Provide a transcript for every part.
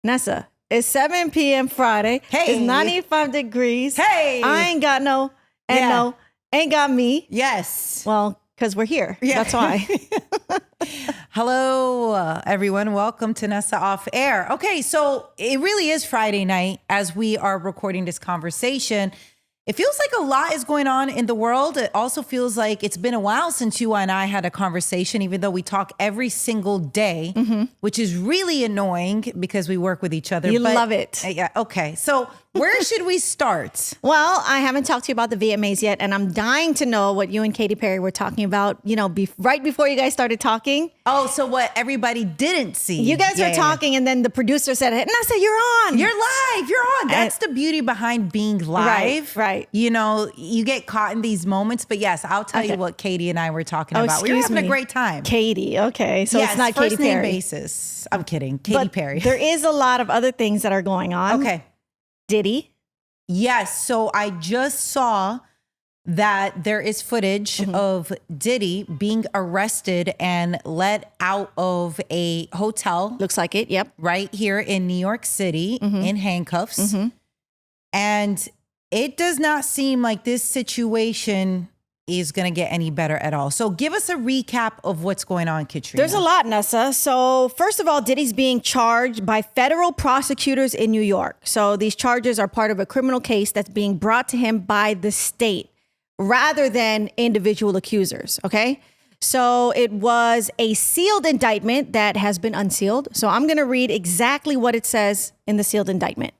Nessa, it's 7 p.m. Friday. Hey. It's 95 degrees. Hey. I ain't got no, and Yeah. no, ain't got me. Yes. Well, because we're here. Yeah. That's why. Hello, everyone. Welcome to Nessa Off Air. Okay, so it really is Friday night as we are recording this conversation. It feels like a lot is going on in the world. It also feels like it's been a while since you and I had a conversation, even though we talk every single day, which is really annoying because we work with each other. You love it. Yeah. Okay. So where should we start? Well, I haven't talked to you about the VMAs yet, and I'm dying to know what you and Katy Perry were talking about, you know, right before you guys started talking. Oh, so what everybody didn't see. You guys were talking, and then the producer said, Nessa, you're on. You're live. You're on. That's the beauty behind being live. Right. You know, you get caught in these moments. But yes, I'll tell you what Katy and I were talking about. We were having a great time. Katy. Okay. So yes, it's not first Katy Perry. name basis. I'm kidding. Katy Perry. There is a lot of other things that are going on. Okay. Diddy. Yes. So I just saw that there is footage of Diddy being arrested and let out of a hotel. Looks like it. Yep. Right here in New York City in handcuffs. And it does not seem like this situation is going to get any better at all. So give us a recap of what's going on, Katrina. There's a lot, Nessa. So first of all, Diddy's being charged by federal prosecutors in New York. So these charges are part of a criminal case that's being brought to him by the state rather than individual accusers. Okay. So it was a sealed indictment that has been unsealed. So I'm going to read exactly what it says in the sealed indictment.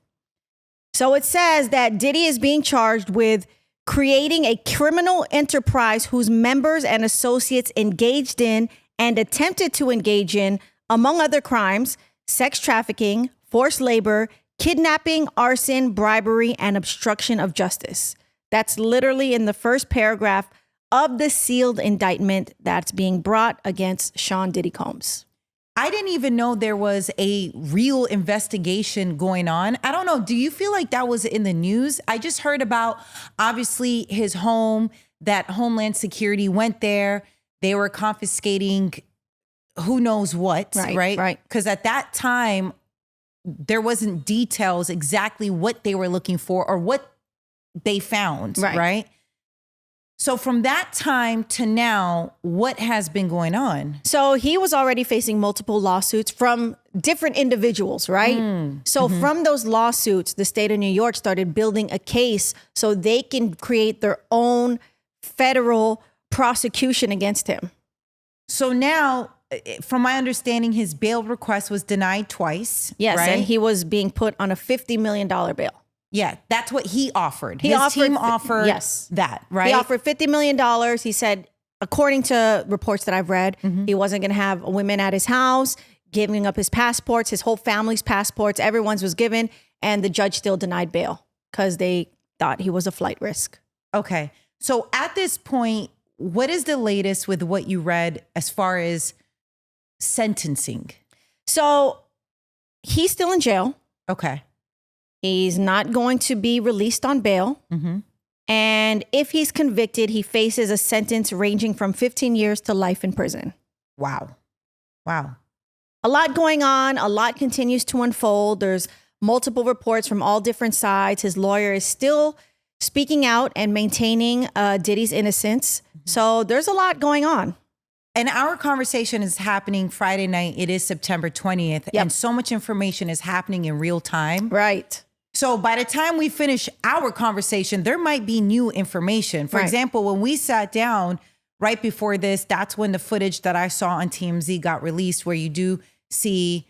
So it says that Diddy is being charged with creating a criminal enterprise whose members and associates engaged in and attempted to engage in, among other crimes, sex trafficking, forced labor, kidnapping, arson, bribery, and obstruction of justice. That's literally in the first paragraph of the sealed indictment that's being brought against Sean Diddy Combs. I didn't even know there was a real investigation going on. I don't know. Do you feel like that was in the news? I just heard about, obviously, his home, that Homeland Security went there. They were confiscating who knows what, right? Right. Because at that time, there wasn't details exactly what they were looking for or what they found, right? So from that time to now, what has been going on? So he was already facing multiple lawsuits from different individuals, right? So from those lawsuits, the state of New York started building a case so they can create their own federal prosecution against him. So now, from my understanding, his bail request was denied twice. Yes, right? and he was being put on a $50 million bail. Yeah, that's what he offered. His team offered that, right? He offered $50 million. He said, according to reports that I've read, he wasn't going to have women at his house, giving up his passports, his whole family's passports, everyone's was given. And the judge still denied bail because they thought he was a flight risk. Okay. So at this point, what is the latest with what you read as far as sentencing? So he's still in jail. Okay. He's not going to be released on bail. And if he's convicted, he faces a sentence ranging from 15 years to life in prison. Wow. A lot going on. A lot continues to unfold. There's multiple reports from all different sides. His lawyer is still speaking out and maintaining Diddy's innocence. So there's a lot going on. And our conversation is happening Friday night. It is September 20th. And so much information is happening in real time. Right. So by the time we finish our conversation, there might be new information. For example, when we sat down right before this, that's when the footage that I saw on TMZ got released, where you do see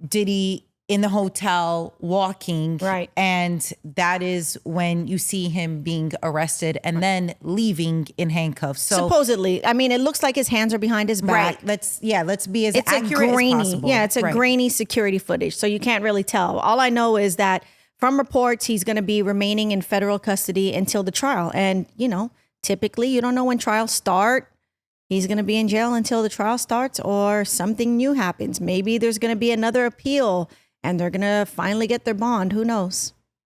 Diddy in the hotel walking. Right. And that is when you see him being arrested and then leaving in handcuffs. So supposedly, I mean, it looks like his hands are behind his back. Right. Let's be as accurate as possible. Yeah, it's a grainy security footage. So you can't really tell. All I know is that from reports, he's going to be remaining in federal custody until the trial. And, you know, typically you don't know when trials start. He's going to be in jail until the trial starts or something new happens. Maybe there's going to be another appeal and they're going to finally get their bond. Who knows?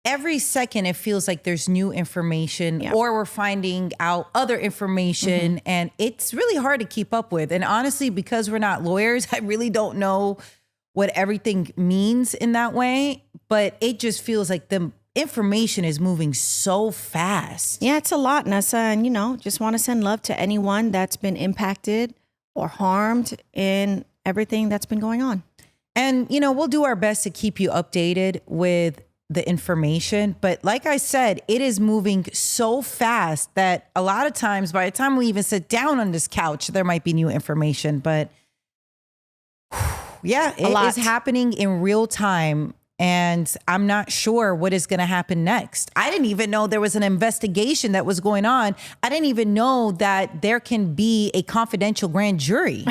Every second, it feels like there's new information or we're finding out other information and it's really hard to keep up with. And honestly, because we're not lawyers, I really don't know what everything means in that way, but it just feels like the information is moving so fast. Yeah, it's a lot, Nessa. And, just want to send love to anyone that's been impacted or harmed in everything that's been going on. And, we'll do our best to keep you updated with the information. But like I said, it is moving so fast that a lot of times by the time we even sit down on this couch, there might be new information. But yeah, it is happening in real time. And I'm not sure what is going to happen next. I didn't even know there was an investigation that was going on. I didn't even know that there can be a confidential grand jury.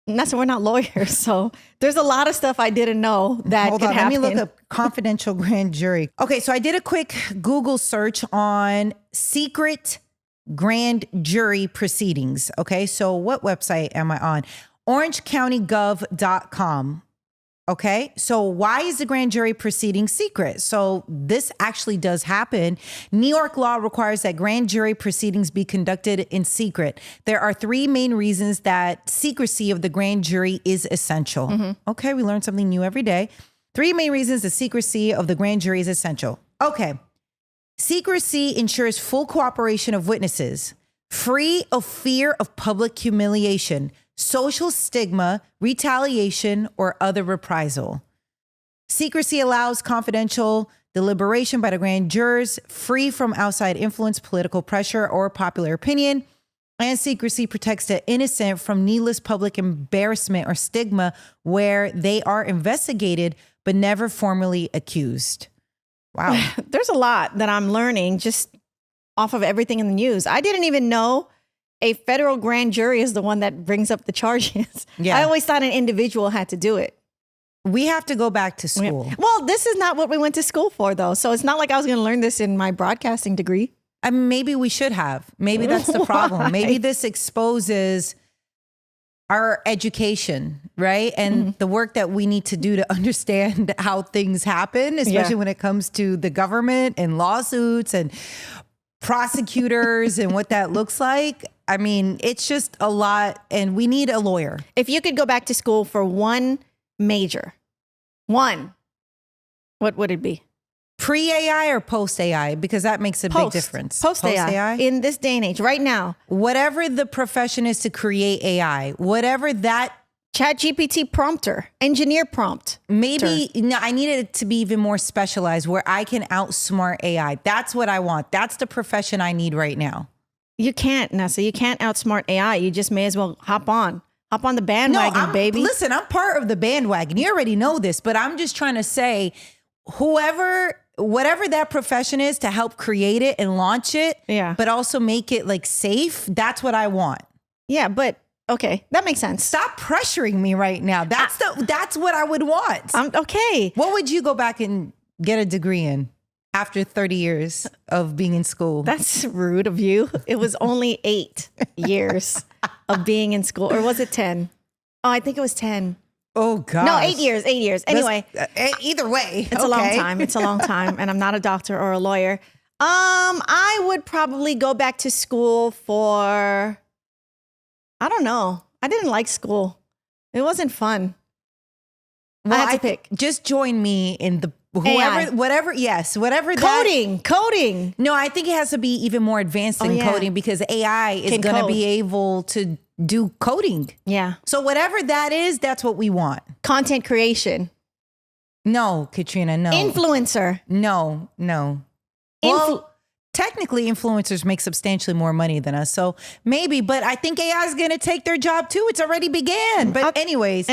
And that's why we're not lawyers. So there's a lot of stuff I didn't know that could happen. Let me look up confidential grand jury. Okay, so I did a quick Google search on secret grand jury proceedings. Okay, so what website am I on? orangecountygov.com. Okay, so why is the grand jury proceeding secret? So this actually does happen. New York law requires that grand jury proceedings be conducted in secret. There are three main reasons that secrecy of the grand jury is essential. Mm-hmm. Okay, we learn something new every day. Three main reasons the secrecy of the grand jury is essential. Okay, secrecy ensures full cooperation of witnesses, free of fear of public humiliation, social stigma, retaliation, or other reprisal. Secrecy allows confidential deliberation by the grand jurors, free from outside influence, political pressure, or popular opinion. And secrecy protects the innocent from needless public embarrassment or stigma where they are investigated but never formally accused. Wow. There's a lot that I'm learning just off of everything in the news. I didn't even know a federal grand jury is the one that brings up the charges. Yeah. I always thought an individual had to do it. We have to go back to school. Well, this is not what we went to school for, though. So it's not like I was going to learn this in my broadcasting degree. I mean, maybe we should have. Maybe that's the problem. Maybe this exposes our education, right? And the work that we need to do to understand how things happen, especially when it comes to the government and lawsuits and prosecutors and what that looks like. I mean, it's just a lot, and we need a lawyer. If you could go back to school for one major, what would it be? Pre-AI or post-AI? Because that makes a big difference. Post-AI. In this day and age, right now. Whatever the profession is to create AI, whatever that ChatGPT prompter, engineer prompt. Maybe I needed it to be even more specialized where I can outsmart AI. That's what I want. That's the profession I need right now. You can't, Nessa. You can't outsmart AI. You just may as well hop on the bandwagon, baby. Listen, I'm part of the bandwagon. You already know this, but I'm just trying to say whatever that profession is to help create it and launch it, but also make it like safe. That's what I want. Yeah, but okay, that makes sense. Stop pressuring me right now. That's what I would want. Okay. What would you go back and get a degree in after 30 years of being in school? That's rude of you. It was only 8 years of being in school. Or was it 10? Oh, I think it was 10. Oh, God. No, 8 years. 8 years. Anyway. Either way. It's a long time. It's a long time. And I'm not a doctor or a lawyer. I would probably go back to school for, I don't know. I didn't like school. It wasn't fun. Well, I had to pick. Just join me in the whatever coding. No, I think it has to be even more advanced than coding because AI is going to be able to do coding. Yeah. So whatever that is, that's what we want. Content creation. No, Katrina, no. Influencer. No. Well, technically influencers make substantially more money than us. So maybe, but I think AI is going to take their job too. It's already began. But anyways,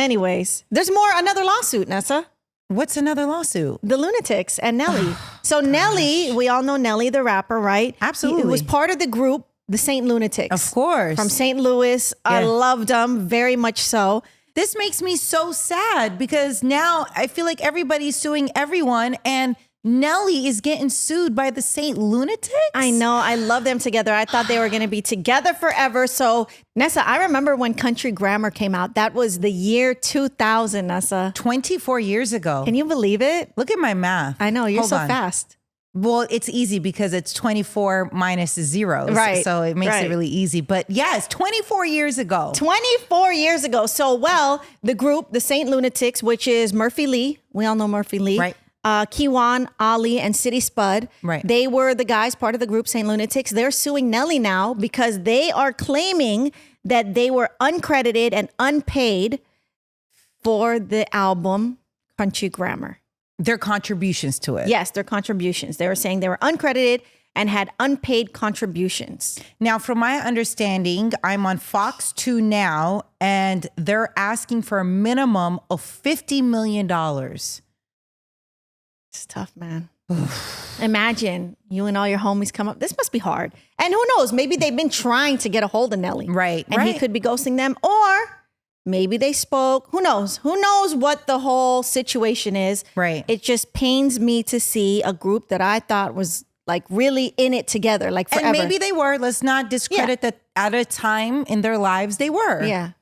there's another lawsuit, Nessa. What's another lawsuit? The Lunatics and Nelly. So Nelly, we all know Nelly, the rapper, right? Absolutely. He was part of the group, the St. Lunatics. Of course. From St. Louis. Yeah. I loved them very much so. This makes me so sad because now I feel like everybody's suing everyone and Nelly is getting sued by the St. Lunatics. I know. I love them together. I thought they were going to be together forever. So, Nessa, I remember when Country Grammar came out. That was the year 2000, Nessa. 24 years ago. Can you believe it? Look at my math. I know. You're so fast. Well, it's easy because it's 24 minus zeros. Right. So it makes it really easy. But yes, 24 years ago. 24 years ago. So, well, the group, the Saint Lunatics, which is Murphy Lee. We all know Murphy Lee. Right. Kiwan, Ali, and City Spud. Right. They were the guys, part of the group Saint Lunatics. They're suing Nelly now because they are claiming that they were uncredited and unpaid for the album Country Grammar. Their contributions to it. Yes, their contributions. They were saying they were uncredited and had unpaid contributions. Now, from my understanding, I'm on Fox 2 now, and they're asking for a minimum of $50 million. It's tough, man. Imagine you and all your homies come up. This must be hard. And who knows? Maybe they've been trying to get a hold of Nelly. Right. And he could be ghosting them. Or maybe they spoke. Who knows? Who knows what the whole situation is? Right. It just pains me to see a group that I thought was like really in it together, like forever. And maybe they were. Let's not discredit that at a time in their lives they were. Yeah.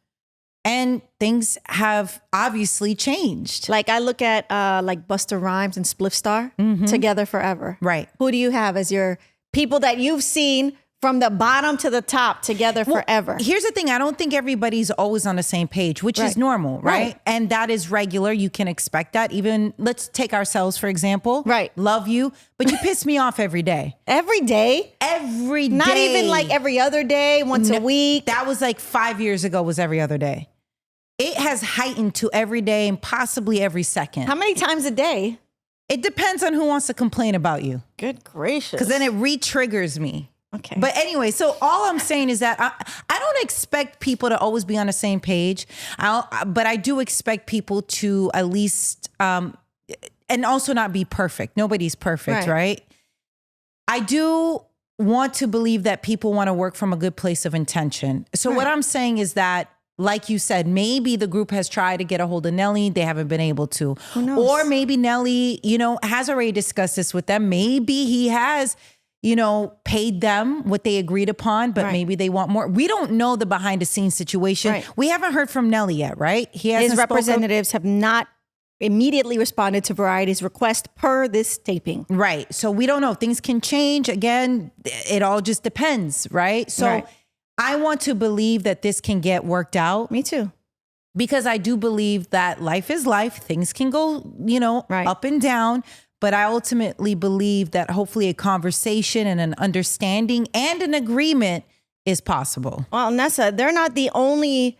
And things have obviously changed. Like I look at like Busta Rhymes and Spliff Star together forever. Right. Who do you have as your people that you've seen from the bottom to the top together forever? Here's the thing. I don't think everybody's always on the same page, which is normal, right? And that is regular. You can expect that. Even let's take ourselves, for example. Right. Love you, but you piss me off every day. Every day? Every day. Not even like every other day, once a week. That was like 5 years ago was every other day. It has heightened to every day and possibly every second. How many times a day? It depends on who wants to complain about you. Good gracious. Because then it re-triggers me. Okay. But anyway, so all I'm saying is that I don't expect people to always be on the same page. But I do expect people to at least, and also not be perfect. Nobody's perfect, right? I do want to believe that people want to work from a good place of intention. So what I'm saying is that, like you said, maybe the group has tried to get a hold of Nelly. They haven't been able to. Who knows? Or maybe Nelly, has already discussed this with them. Maybe he has, paid them what they agreed upon, but maybe they want more. We don't know the behind the scenes situation. Right. We haven't heard from Nelly yet, right? His representatives have not immediately responded to Variety's request per this taping. Right. So we don't know. Things can change. Again, it all just depends, right? So I want to believe that this can get worked out. Me too. Because I do believe that life is life. Things can go, up and down. But I ultimately believe that hopefully a conversation and an understanding and an agreement is possible. Well, Nessa, they're not the only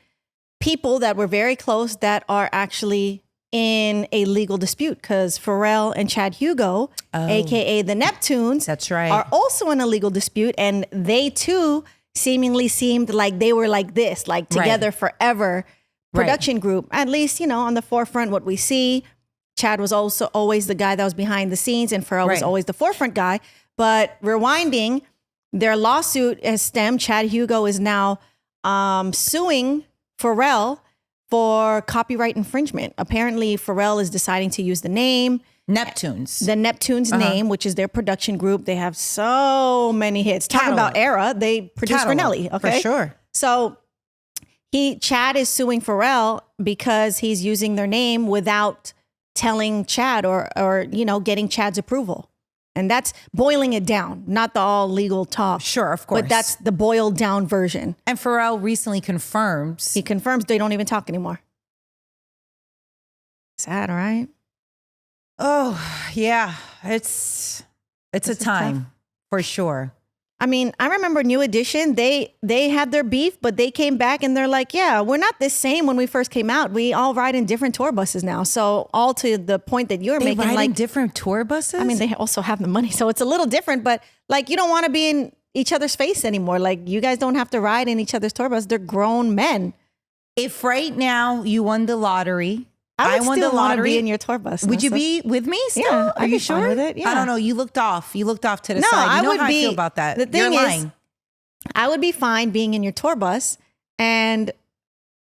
people that were very close that are actually in a legal dispute, because Pharrell and Chad Hugo, aka the Neptunes, that's right, are also in a legal dispute, and they too seemingly seemed like they were like this, like together forever production group. At least, on the forefront, what we see. Chad was also always the guy that was behind the scenes, and Pharrell was always the forefront guy. But rewinding, their lawsuit has stemmed. Chad Hugo is now suing Pharrell for copyright infringement. Apparently, Pharrell is deciding to use the name Neptunes. The Neptunes name, which is their production group. They have so many hits. Talk about era. They produced for Nelly. Okay, for sure. So Chad is suing Pharrell because he's using their name without telling Chad or getting Chad's approval. And that's boiling it down, not the all legal talk. Sure, of course. But that's the boiled down version. And Pharrell recently confirms. He confirms they don't even talk anymore. Sad, right? Oh, yeah. It's a time for sure. I mean, I remember New Edition, they had their beef, but they came back and they're like, yeah, we're not the same when we first came out. We all ride in different tour buses now. So all to the point that you're making, ride like in different tour buses? I mean, they also have the money. So it's a little different, but like you don't want to be in each other's face anymore. Like you guys don't have to ride in each other's tour buses. They're grown men. If right now you won the lottery, I would still want to be in your tour bus. Would you be with me still? Yeah, Are you sure? With it? Yeah. I don't know. You looked off. You looked off to the No, side. You know I would how be, I feel about that. The thing You're is, lying. I would be fine being in your tour bus. And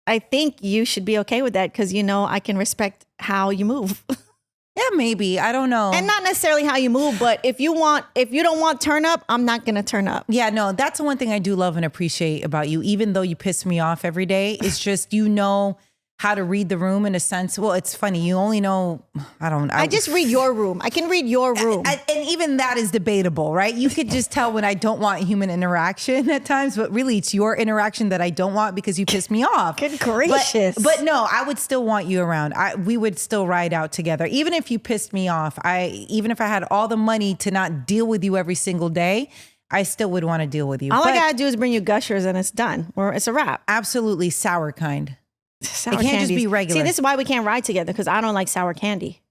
I think you should be okay with that because, I can respect how you move. Yeah, maybe. I don't know. And not necessarily how you move, but if you don't want turn up, I'm not going to turn up. Yeah, no, that's the one thing I do love and appreciate about you. Even though you piss me off every day, it's just, how to read the room in a sense. Well, it's funny. You only know, I just read your room. I can read your room. And even that is debatable, right? You could just tell when I don't want human interaction at times, but really it's your interaction that I don't want because you piss me off. Good gracious. But no, I would still want you around. We would still ride out together. Even if you pissed me off, even if I had all the money to not deal with you every single day, I still would want to deal with you. All I gotta do is bring you Gushers and it's done. Or it's a wrap. Absolutely sour kind. Sour it can't candies. just be regular. See, this is why we can't ride together because I don't like sour candy.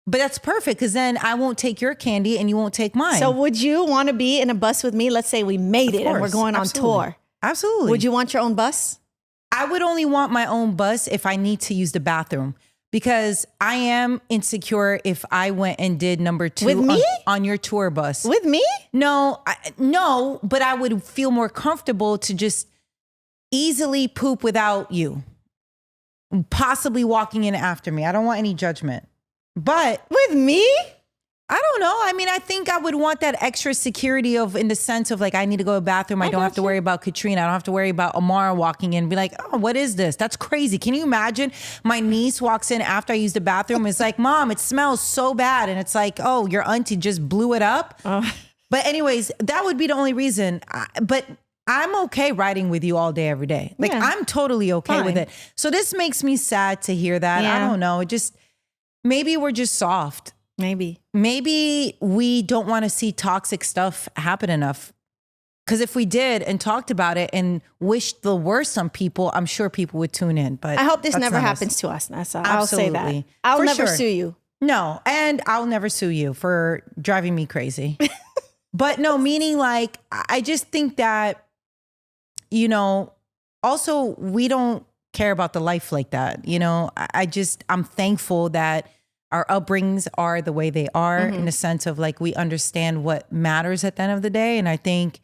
But that's perfect because then I won't take your candy and you won't take mine. So would you want to be in a bus with me? Let's say we made it and we're going on tour. Absolutely. Would you want your own bus? I would only want my own bus if I need to use the bathroom because I am insecure if I went and did number 2 with me? On your tour bus. With me? No, but I would feel more comfortable to just easily poop without you. Possibly walking in after me. I don't want any judgment. But with me? I don't know. I mean, I think I would want that extra security in the sense of like, I need to go to the bathroom. I don't have to worry about Katrina. I don't have to worry about Amara walking in and be like, oh, what is this? That's crazy. Can you imagine? My niece walks in after I use the bathroom. It's like, Mom, it smells so bad. And it's like, oh, your auntie just blew it up. But anyways, that would be the only reason. But I'm okay riding with you all day, every day. Like, I'm totally okay with it. So this makes me sad to hear that. I don't know. Maybe we're just soft. Maybe we don't want to see toxic stuff happen enough. Because if we did and talked about it and wished the worst on people, I'm sure people would tune in. But I hope this never happens to us, Nessa. I'll say that. I'll never sue you. No, and I'll never sue you for driving me crazy. But no, meaning like, I just think that, also we don't care about the life like that. I'm thankful that our upbringings are the way they are in the sense of like, we understand what matters at the end of the day. And I think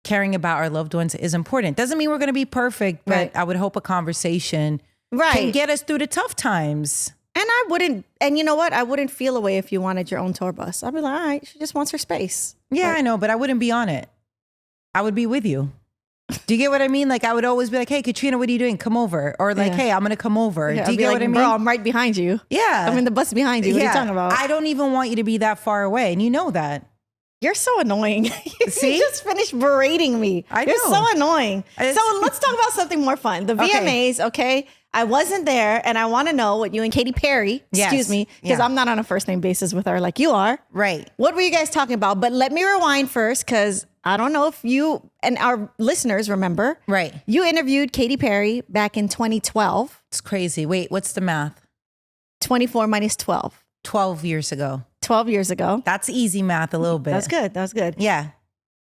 caring about our loved ones is important. Doesn't mean we're going to be perfect, but I would hope a conversation can get us through the tough times. And you know what? I wouldn't feel a way if you wanted your own tour bus. I'd be like, all right, she just wants her space. Yeah, I know, but I wouldn't be on it. I would be with you. Do you get what I mean? Like, I would always be like, hey, Katrina, what are you doing? Come over. Or like, hey, I'm going to come over. Do you get what I mean? Bro, I'm right behind you. Yeah. I'm in the bus behind you. What are you talking about? I don't even want you to be that far away. And you know that. You're so annoying. See? You just finished berating me. I know. You're so annoying. So let's talk about something more fun. The VMAs, okay? I wasn't there, and I want to know what you and Katy Perry, excuse me, because I'm not on a first name basis with her like you are. Right. What were you guys talking about? But let me rewind first, because I don't know if you and our listeners remember. Right. You interviewed Katy Perry back in 2012. It's crazy. Wait, what's the math? 24 minus 12. 12 years ago. 12 years ago. That's easy math a little bit. That's good. That's good. Yeah.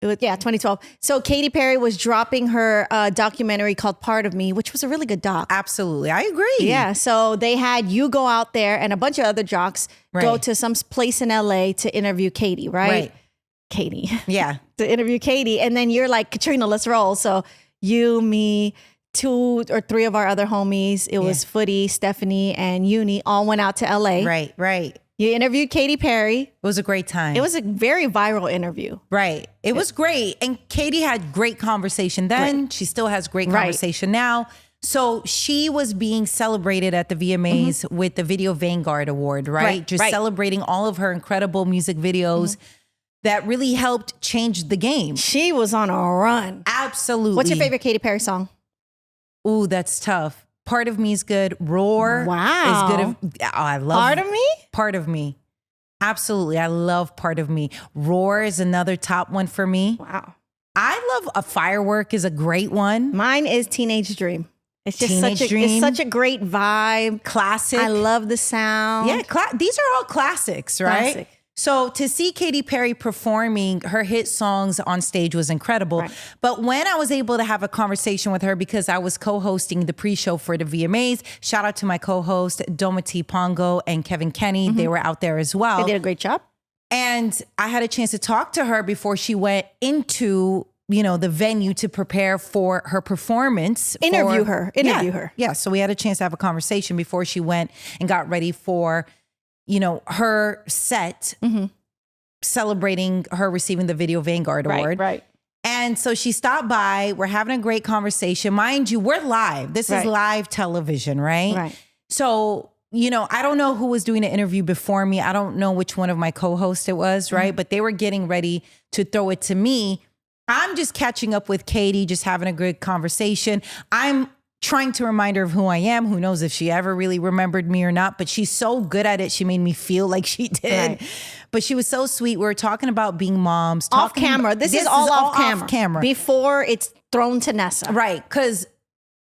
It was, 2012. So Katy Perry was dropping her documentary called Part of Me, which was a really good doc. Absolutely. I agree. Yeah. So they had you go out there and a bunch of other jocks go to some place in LA to interview Katy, right? Katy. Yeah. To interview Katy. And then you're like, Katrina, let's roll. So you, me, 2 or 3 of our other homies, it was Footy, Stephanie, and Uni all went out to LA. Right. You interviewed Katy Perry. It was a great time. It was a very viral interview. Right. It was great. And Katy had great conversation then. Right. She still has great conversation now. So she was being celebrated at the VMAs with the Video Vanguard Award, right? Just celebrating all of her incredible music videos that really helped change the game. She was on a run. Absolutely. What's your favorite Katy Perry song? Ooh, that's tough. Part of Me is good. Roar is good. I love Part of Me? Part of Me. Absolutely. I love Part of Me. Roar is another top one for me. Wow. I love A Firework is a great one. Mine is Teenage Dream. It's just Dream. It's such a great vibe. Classic. I love the sound. Yeah, these are all classics, right? Classic. So to see Katy Perry performing her hit songs on stage was incredible. Right. But when I was able to have a conversation with her because I was co-hosting the pre-show for the VMAs, shout out to my co-host, Domati Pongo and Kevin Kenny. They were out there as well. They did a great job. And I had a chance to talk to her before she went into, the venue to prepare for her performance. Interview her. Yeah, so we had a chance to have a conversation before she went and got ready for her set, celebrating her receiving the Video Vanguard Award. Right. And so she stopped by. We're having a great conversation. Mind you, we're live. This is live television, right? Right. So, I don't know who was doing the interview before me. I don't know which one of my co-hosts it was, right? But they were getting ready to throw it to me. I'm just catching up with Katy, just having a good conversation. I'm trying to remind her of who I am. Who knows if she ever really remembered me or not, but she's so good at it. She made me feel like she did. Right. But she was so sweet. We were talking about being moms. Off camera. This is all off camera. Before it's thrown to Nessa. Right. Because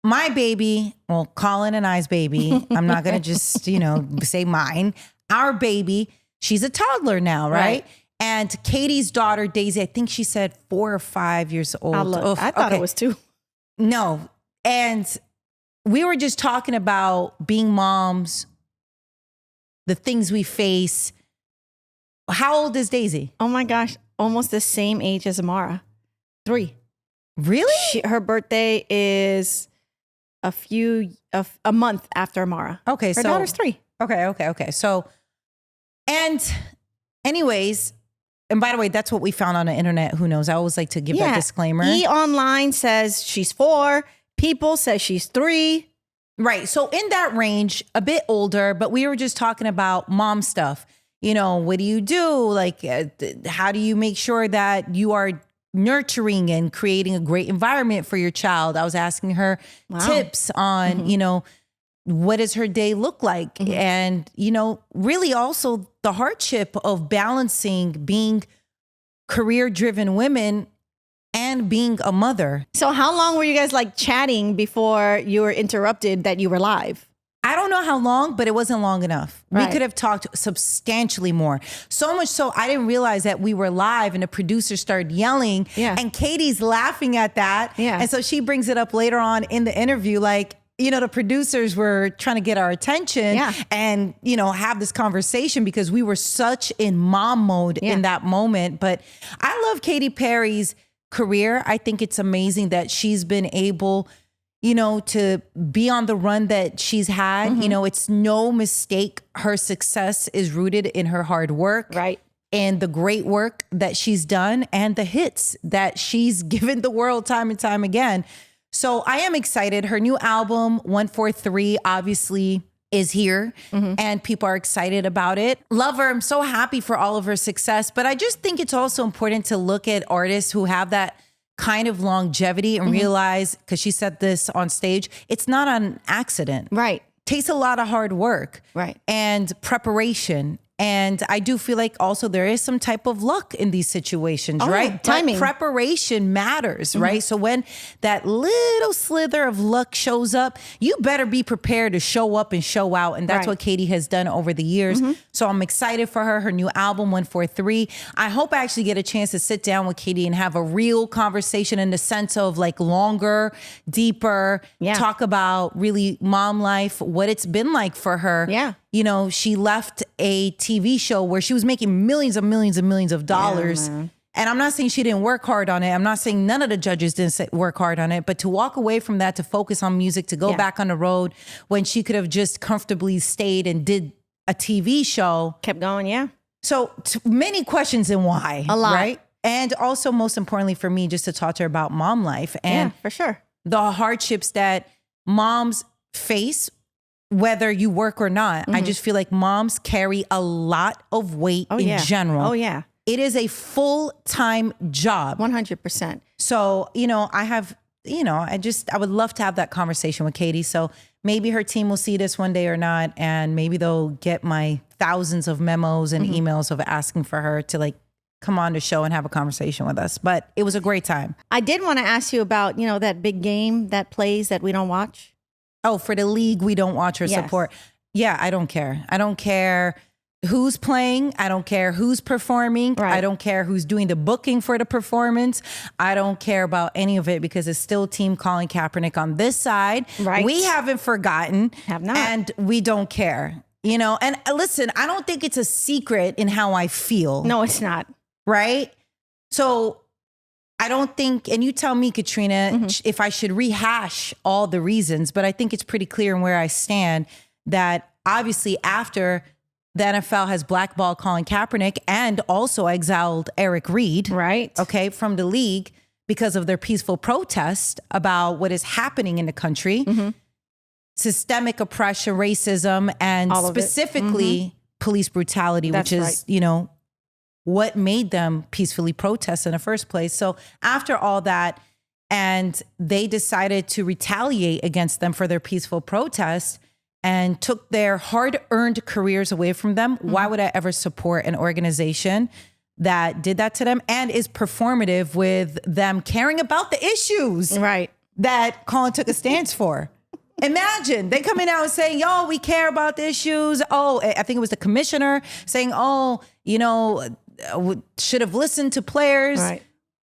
my baby, well, Colin and I's baby, I'm not going to just, say mine. Our baby, she's a toddler now, right? And Katy's daughter, Daisy, I think she said 4 or 5 years old. I thought it was 2. No. And we were just talking about being moms, the things we face. How old is Daisy? Oh my gosh. Almost the same age as Amara. 3. Really? Her birthday is a month after Amara. Okay. Her daughter's 3. Okay. So, and anyways, and by the way, that's what we found on the internet. Who knows? I always like to give that disclaimer. Online says she's 4. People says she's 3. Right. So in that range, a bit older, but we were just talking about mom stuff. What do you do? Like, how do you make sure that you are nurturing and creating a great environment for your child? I was asking her tips on, what does her day look like? And, really also the hardship of balancing being career-driven women and being a mother. So how long were you guys chatting before you were interrupted that you were live? I don't know how long, but it wasn't long enough. Right. We could have talked substantially more. So much so I didn't realize that we were live and the producer started yelling and Katy's laughing at that. Yeah. And so she brings it up later on in the interview, the producers were trying to get our attention and, have this conversation because we were such in mom mode in that moment. But I love Katy Perry's career. I think it's amazing that she's been able, to be on the run that she's had. It's no mistake. Her success is rooted in her hard work. Right. And the great work that she's done and the hits that she's given the world time and time again. So I am excited. Her new album, 143, obviously is here and people are excited about it. Love her. I'm so happy for all of her success. But I just think it's also important to look at artists who have that kind of longevity and realize, because she said this on stage, it's not an accident. Right. Takes a lot of hard work. Right. And preparation. And I do feel like also there is some type of luck in these situations, right? Yeah, timing. But preparation matters, right? So when that little slither of luck shows up, you better be prepared to show up and show out. And that's what Katy has done over the years. So I'm excited for her new album, 143. I hope I actually get a chance to sit down with Katy and have a real conversation in the sense of longer, deeper, talk about really mom life, what it's been like for her. Yeah. She left a TV show where she was making millions of dollars. Yeah, and I'm not saying she didn't work hard on it. I'm not saying none of the judges didn't work hard on it. But to walk away from that, to focus on music, to go back on the road when she could have just comfortably stayed and did a TV show. Kept going, yeah. So many questions and why. A lot. Right? And also, most importantly for me, just to talk to her about mom life. And for sure. the hardships that moms face, whether you work or not. I just feel like moms carry a lot of weight in general. Oh, yeah. It is a full-time job. 100%. So, I have, I would love to have that conversation with Katy. So maybe her team will see this one day or not. And maybe they'll get my thousands of memos and emails of asking for her to come on the show and have a conversation with us. But it was a great time. I did want to ask you about, that big game that plays that we don't watch. Oh, for the league we don't watch or support. Yeah, I don't care. I don't care who's playing. I don't care who's performing. Right. I don't care who's doing the booking for the performance. I don't care about any of it because it's still Team Colin Kaepernick on this side. Right. We haven't forgotten. Have not. And we don't care. And listen, I don't think it's a secret in how I feel. No, it's not. Right? So I don't think, and you tell me, Katrina, if I should rehash all the reasons, but I think it's pretty clear in where I stand that obviously after the NFL has blackballed Colin Kaepernick and also exiled Eric Reed, Right. okay, from the league because of their peaceful protest about what is happening in the country, systemic oppression, racism, and All of it. specifically police brutality, That's which is, right. you know, what made them peacefully protest in the first place. So after all that, and they decided to retaliate against them for their peaceful protest and took their hard-earned careers away from them. Why would I ever support an organization that did that to them and is performative with them caring about the issues Right. that Colin took a stance for? Imagine they coming out and saying, yo, we care about the issues. Oh, I think it was the commissioner saying, oh, you know, should have listened to players. Right.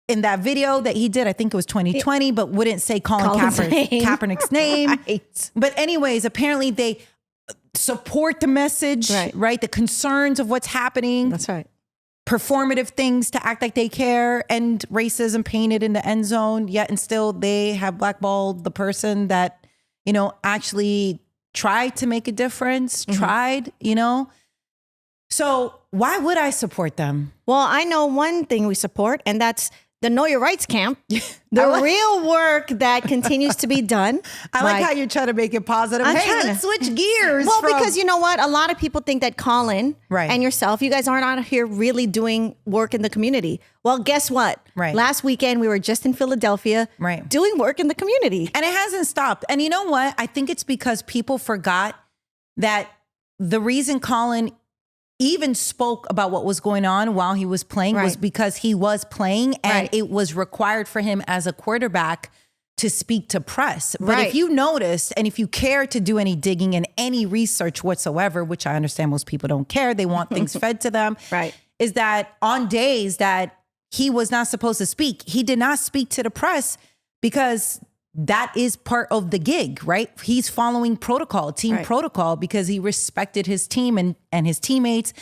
In that video that he did, I think it was 2020, but wouldn't say Kaepernick's name. Right. But anyways, apparently they support the message, right? The concerns of what's happening. That's right. Performative things to act like they care, and racism painted in the end zone, yet and still they have blackballed the person that, you know, actually tried to make a difference, tried, you know. So why would I support them? Well, I know one thing we support, and that's the Know Your Rights camp, the real work that continues to be done. I like how you're trying to make it positive. I'm Hey, trying let's to- switch gears. Well, from- because you know what? A lot of people think that Colin and yourself, you guys aren't out here really doing work in the community. Well, guess what? Right. Last weekend, we were just in Philadelphia doing work in the community. And it hasn't stopped. And you know what? I think it's because people forgot that the reason Colin even spoke about what was going on while he was playing was because he was playing, and it was required for him as a quarterback to speak to press. But if you noticed, and if you care to do any digging and any research whatsoever, which I understand most people don't care, they want things fed to them, is that on days that he was not supposed to speak, he did not speak to the press because that is part of the gig, right? He's following protocol, team protocol, because he respected his team and his teammates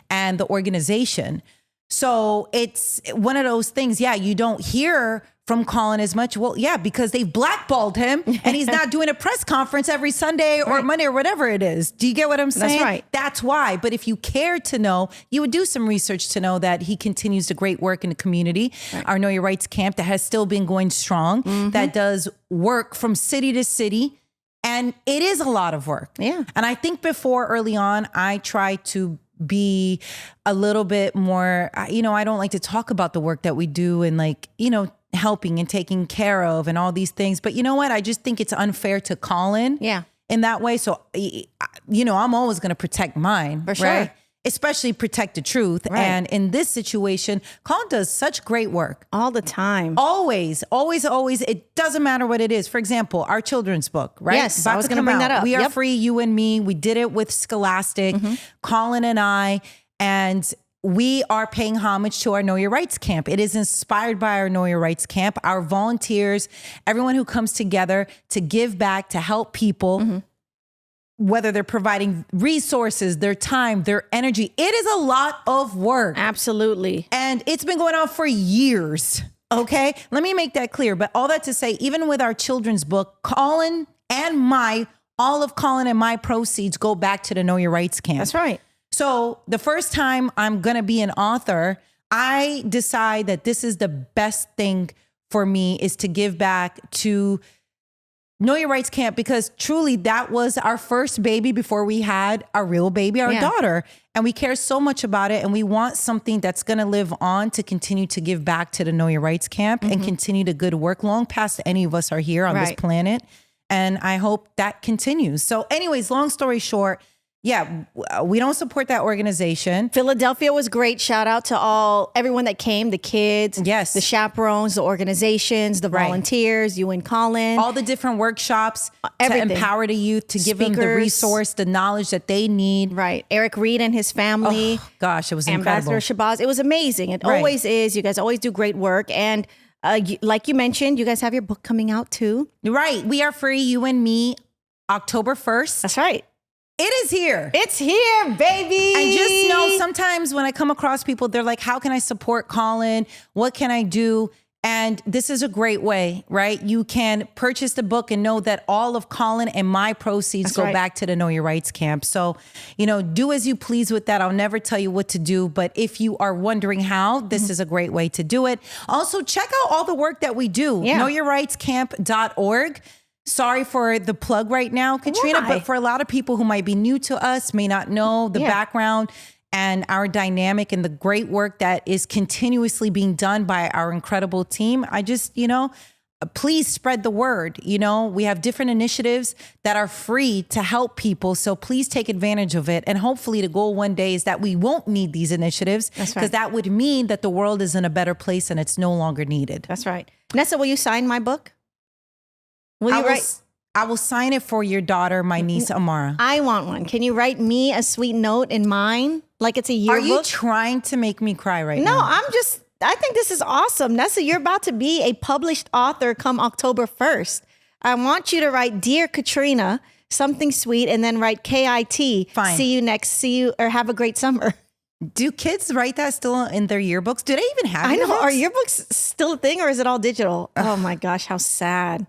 and the organization. So it's one of those things. Yeah, you don't hear from Colin as much. Well, yeah, because they've blackballed him and he's not doing a press conference every Sunday or Monday or whatever it is. Do you get what I'm saying? That's right. That's why. But if you cared to know, you would do some research to know that he continues to great work in the community. Our Know Your Rights camp that has still been going strong, that does work from city to city. And it is a lot of work. Yeah. And I think before early on, I tried to be a little bit more, you know, I don't like to talk about the work that we do and like, you know, helping and taking care of and all these things. But you know what? I just think it's unfair to Colin in that way. So, you know, I'm always going to protect mine. For sure. Right? Especially protect the truth. And in this situation, Colin does such great work. All the time. Always, always, always. It doesn't matter what it is. For example, our children's book, right? Yes, About I was to going to come bring out. that up. We Are Free, You and Me. We did it with Scholastic, Colin and I, and we are paying homage to our Know Your Rights camp. It is inspired by our Know Your Rights camp. Our volunteers, everyone who comes together to give back, to help people, whether they're providing resources, their time, their energy. It is a lot of work. Absolutely. And it's been going on for years. Okay. Let me make that clear. But all that to say, even with our children's book, Colin and all of Colin and my proceeds go back to the Know Your Rights camp. That's right. So the first time I'm going to be an author, I decide that this is the best thing for me is to give back to Know Your Rights camp, because truly that was our first baby before we had our real baby, our daughter. And we care so much about it. And we want something that's going to live on to continue to give back to the Know Your Rights camp and continue the good work long past any of us are here on this planet. And I hope that continues. So anyways, long story short, yeah, we don't support that organization. Philadelphia was great. Shout out to everyone that came, the kids, the chaperones, the organizations, the volunteers, you and Colin. All the different workshops to empower the youth, to give them the resource, the knowledge that they need. Right. Eric Reed and his family. Oh, gosh, it was Ambassador incredible. Shabazz. It was amazing. It always is. You guys always do great work. And like you mentioned, you guys have your book coming out too. Right. We Are Free, You and Me, October 1st. That's right. It is here. It's here, baby. And just know, sometimes when I come across people, they're like, how can I support Colin? What can I do? And this is a great way, right? You can purchase the book and know that all of Colin and my proceeds go back to the Know Your Rights camp. So, do as you please with that. I'll never tell you what to do. But if you are wondering how, this is a great way to do it. Also, check out all the work that we do. KnowYourRightsCamp.org. Sorry for the plug right now, Katrina, but for a lot of people who might be new to us, may not know the background and our dynamic and the great work that is continuously being done by our incredible team. I just, please spread the word. We have different initiatives that are free to help people. So please take advantage of it. And hopefully the goal one day is that we won't need these initiatives, because that would mean that the world is in a better place and it's no longer needed. That's right. Nessa, will you sign my book? Will you write? I will sign it for your daughter, my niece, Amara. I want one. Can you write me a sweet note in mine? Like it's a yearbook? Are you trying to make me cry right now? No, I think this is awesome. Nessa, you're about to be a published author come October 1st. I want you to write, Dear Katrina, something sweet, and then write KIT. Fine. See you, or have a great summer. Do kids write that still in their yearbooks? Do they even have yearbooks? I know. Are yearbooks still a thing, or is it all digital? Oh my gosh, how sad.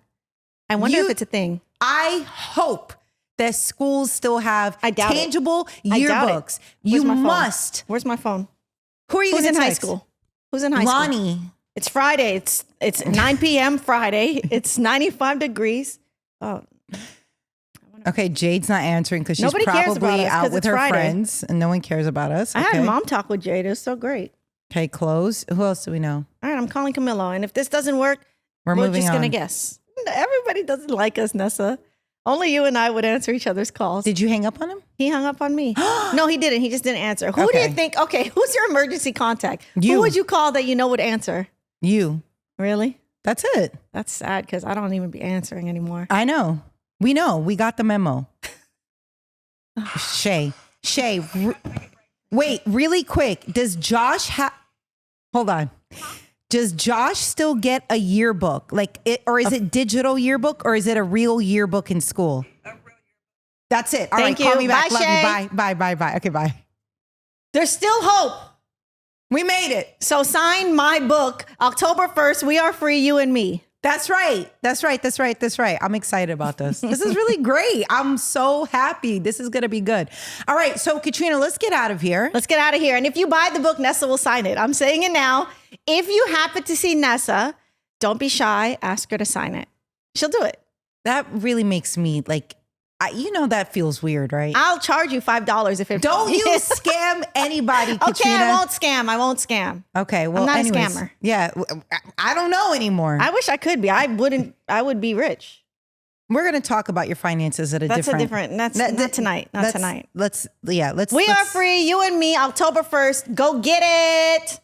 I wonder if it's a thing. I hope that schools still have tangible yearbooks. You must. Where's my phone? Who are you going to text? High school? Who's in high school? Lonnie. It's Friday. It's 9 p.m. Friday. It's 95 degrees. Oh. Okay, Jade's not answering because she's probably out with her friends and no one cares about us. I had mom talk with Jade. It was so great. Okay, close. Who else do we know? All right, I'm calling Camilo. And if this doesn't work, we're just going to guess. Everybody doesn't like us, Nessa. Only you and I would answer each other's calls. Did you hang up on him? He hung up on me. No, he didn't. He just didn't answer. Who do you think? Okay, who's your emergency contact? Who would you call that would answer? You. Really? That's it. That's sad because I don't even be answering anymore. I know. We know. We got the memo. Shay, wait, really quick. Does Josh hold on. Does Josh still get a yearbook? Or is it digital yearbook, or is it a real yearbook in school? That's it. All right, call me back. Love you. Bye. Okay, bye. There's still hope. We made it. So sign my book, October 1st. We are free, you and me. That's right. I'm excited about this. This is really great. I'm so happy. This is going to be good. All right. So Katrina, let's get out of here. And if you buy the book, Nessa will sign it. I'm saying it now. If you happen to see Nessa, don't be shy. Ask her to sign it. She'll do it. That really makes me that feels weird, right? I'll charge you $5 if it. Don't you scam anybody, Katrina. Okay, I won't scam. Okay, well, I'm not a scammer. Yeah, I don't know anymore. I wish I could be. I would be rich. We're going to talk about your finances at That's not tonight. Not tonight. Let's. We are free, you and me, October 1st. Go get it.